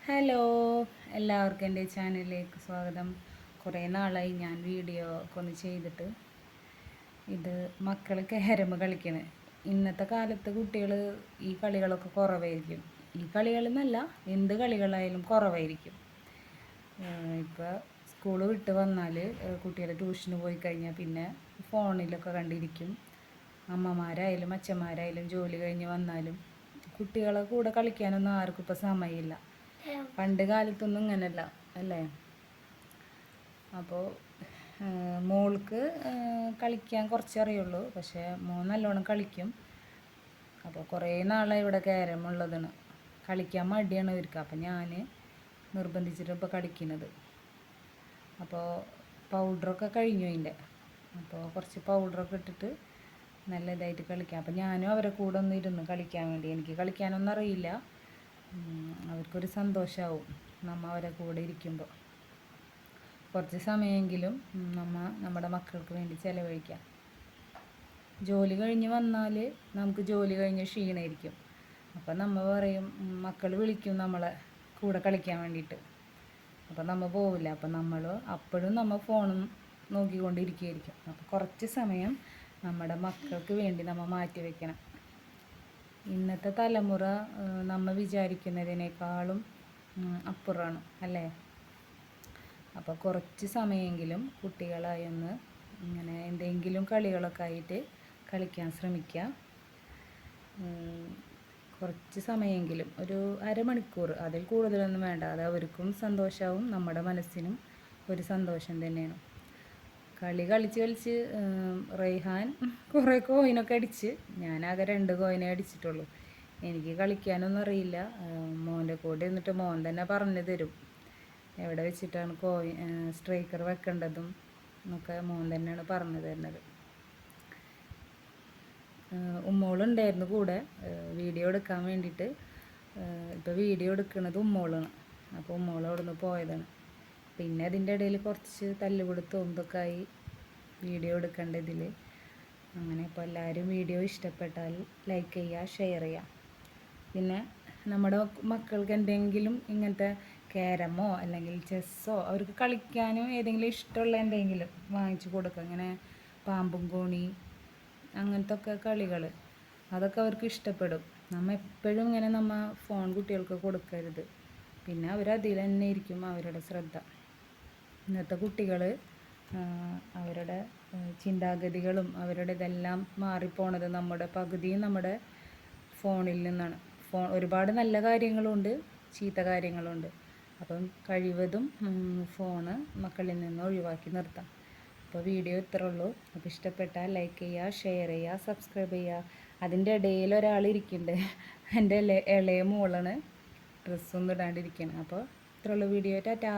Hello, എല്ലാവർക്കും എൻ്റെ ചാനലിലേക്ക് സ്വാഗതം. കുറേ നാളായി ഞാൻ വീഡിയോ ഒക്കെ ഒന്ന് ചെയ്തിട്ട്. ഇത് മക്കൾ ക്യാരം കളിക്കണ്. ഇന്നത്തെ കാലത്ത് കുട്ടികൾ ഈ കളികളൊക്കെ കുറവായിരിക്കും. ഈ കളികളെന്നല്ല, എന്ത് കളികളായാലും കുറവായിരിക്കും. ഇപ്പോൾ സ്കൂൾ വിട്ട് വന്നാൽ കുട്ടികൾ ട്യൂഷന് പോയി കഴിഞ്ഞാൽ പിന്നെ ഫോണിലൊക്കെ കണ്ടിരിക്കും. അമ്മമാരായാലും അച്ഛന്മാരായാലും ജോലി കഴിഞ്ഞ് വന്നാലും കുട്ടികളെ കൂടെ കളിക്കാനൊന്നും ആർക്കും ഇപ്പോൾ സമയമില്ല. പണ്ട് കാലത്തൊന്നും ഇങ്ങനല്ല അല്ലേ? അപ്പോൾ മോൾക്ക് കളിക്കാൻ കുറച്ച് അറിയുള്ളൂ, പക്ഷേ മോൻ നല്ലോണം കളിക്കും. അപ്പോൾ കുറേ നാളായി ഇവിടെ ക്യാരമുള്ളതാണ്. കളിക്കാൻ മടിയാണ് ഇവർക്ക്. അപ്പോൾ ഞാൻ നിർബന്ധിച്ചിട്ട് ഇപ്പോൾ കളിക്കുന്നത്. അപ്പോൾ പൗഡറൊക്കെ കഴിഞ്ഞു അതിൻ്റെ. അപ്പോൾ കുറച്ച് പൗഡറൊക്കെ ഇട്ടിട്ട് നല്ല ഇതായിട്ട് കളിക്കാം. അപ്പോൾ ഞാനും അവരെ കൂടെ ഒന്ന് ഇരുന്ന് കളിക്കാൻ വേണ്ടി. എനിക്ക് കളിക്കാനൊന്നും അറിയില്ല. അവർക്കൊരു സന്തോഷമാവും അവരെ കൂടെ ഇരിക്കുമ്പോൾ. കുറച്ച് സമയമെങ്കിലും നമ്മുടെ മക്കൾക്ക് വേണ്ടി ചിലവഴിക്കാം. ജോലി കഴിഞ്ഞ് വന്നാൽ നമുക്ക് ജോലി കഴിഞ്ഞ് ക്ഷീണമായിരിക്കും. അപ്പം നമ്മൾ പറയും, മക്കൾ വിളിക്കും നമ്മളെ കൂടെ കളിക്കാൻ വേണ്ടിയിട്ട്. അപ്പം നമ്മൾ പോവില്ല. അപ്പം അപ്പോഴും ഫോണും നോക്കിക്കൊണ്ടിരിക്കുകയായിരിക്കും. അപ്പോൾ കുറച്ച് സമയം നമ്മുടെ മക്കൾക്ക് വേണ്ടി നമ്മൾ മാറ്റി വയ്ക്കണം. ഇന്നത്തെ തലമുറ നമ്മൾ വിചാരിക്കുന്നതിനേക്കാളും അപ്പുറമാണ് അല്ലേ? അപ്പോൾ കുറച്ച് സമയമെങ്കിലും കുട്ടികളായി ഒന്ന് ഇങ്ങനെ എന്തെങ്കിലും കളികളൊക്കെ ആയിട്ട് കളിക്കാൻ ശ്രമിക്കുക. കുറച്ച് സമയമെങ്കിലും, ഒരു അരമണിക്കൂർ, അതിൽ കൂടുതലൊന്നും വേണ്ട. അത് അവർക്കും സന്തോഷമാവും, നമ്മുടെ മനസ്സിനും ഒരു സന്തോഷം തന്നെയാണ്. കളിച്ച് റൈഹാൻ കുറേ കോയിനൊക്കെ അടിച്ച്, ഞാനാകെ 2 കോയിനേ അടിച്ചിട്ടുള്ളൂ. എനിക്ക് കളിക്കാനൊന്നും അറിയില്ല. മോൻ്റെ കൂടെ ഇരുന്നിട്ട് മോൻ തന്നെ പറഞ്ഞു തരും എവിടെ വെച്ചിട്ടാണ് സ്ട്രൈക്കർ വെക്കേണ്ടതും എന്നൊക്കെ മോൻ തന്നെയാണ് പറഞ്ഞു തരുന്നത്. ഉമ്മോളുണ്ടായിരുന്നു കൂടെ വീഡിയോ എടുക്കാൻ വേണ്ടിയിട്ട്. ഇപ്പോൾ വീഡിയോ എടുക്കുന്നത് ഉമ്മോളാണ്. അപ്പോൾ ഉമ്മോൾ അവിടെ നിന്ന് പോയതാണ്. പിന്നെ അതിൻ്റെ ഇടയിൽ കുറച്ച് തല്ലുകൊടുത്തും ഇതൊക്കെ ആയി വീഡിയോ എടുക്കേണ്ടതിൽ. അങ്ങനെ ഇപ്പോൾ എല്ലാവരും വീഡിയോ ഇഷ്ടപ്പെട്ടാൽ ലൈക്ക് ചെയ്യുക, ഷെയർ ചെയ്യുക. പിന്നെ നമ്മുടെ മക്കൾക്ക് എന്തെങ്കിലും ഇങ്ങനത്തെ ക്യാരമോ അല്ലെങ്കിൽ ചെസ്സോ അവർക്ക് കളിക്കാനും ഏതെങ്കിലും ഇഷ്ടമുള്ള എന്തെങ്കിലും വാങ്ങിച്ചു കൊടുക്കുക. ഇങ്ങനെ പാമ്പും കോണി അങ്ങനത്തെ ഒക്കെ കളികൾ, അതൊക്കെ അവർക്ക് ഇഷ്ടപ്പെടും. എപ്പോഴും ഇങ്ങനെ ഫോൺ കുട്ടികൾക്ക് കൊടുക്കരുത്. പിന്നെ അവരതിൽ തന്നെ ഇരിക്കും അവരുടെ ശ്രദ്ധ. ഇന്നത്തെ കുട്ടികൾ അവരുടെ ചിന്താഗതികളും അവരുടെ ഇതെല്ലാം മാറിപ്പോണത് പകുതിയും നമ്മുടെ ഫോണിൽ നിന്നാണ്. ഒരുപാട് നല്ല കാര്യങ്ങളുണ്ട്, ചീത്ത കാര്യങ്ങളുണ്ട്. അപ്പം കഴിവതും ഫോണ് മക്കളിൽ നിന്ന് ഒഴിവാക്കി നിർത്താം. അപ്പോൾ വീഡിയോ ഇത്രേ ഉള്ളൂ. അപ്പോൾ ഇഷ്ടപ്പെട്ടാൽ ലൈക്ക് ചെയ്യുക, ഷെയർ ചെയ്യുക, സബ്സ്ക്രൈബ് ചെയ്യുക. അതിൻ്റെ ഇടയിൽ ഒരാൾ ഇരിക്കുന്നുണ്ട്, എൻ്റെ ഇളയ മോളാണ്, ഡ്രസ്സൊന്നും ഇടാണ്ടിരിക്കണം. അപ്പോൾ ഇത്രേ ഉള്ളൂ വീഡിയോ. ടാറ്റാ.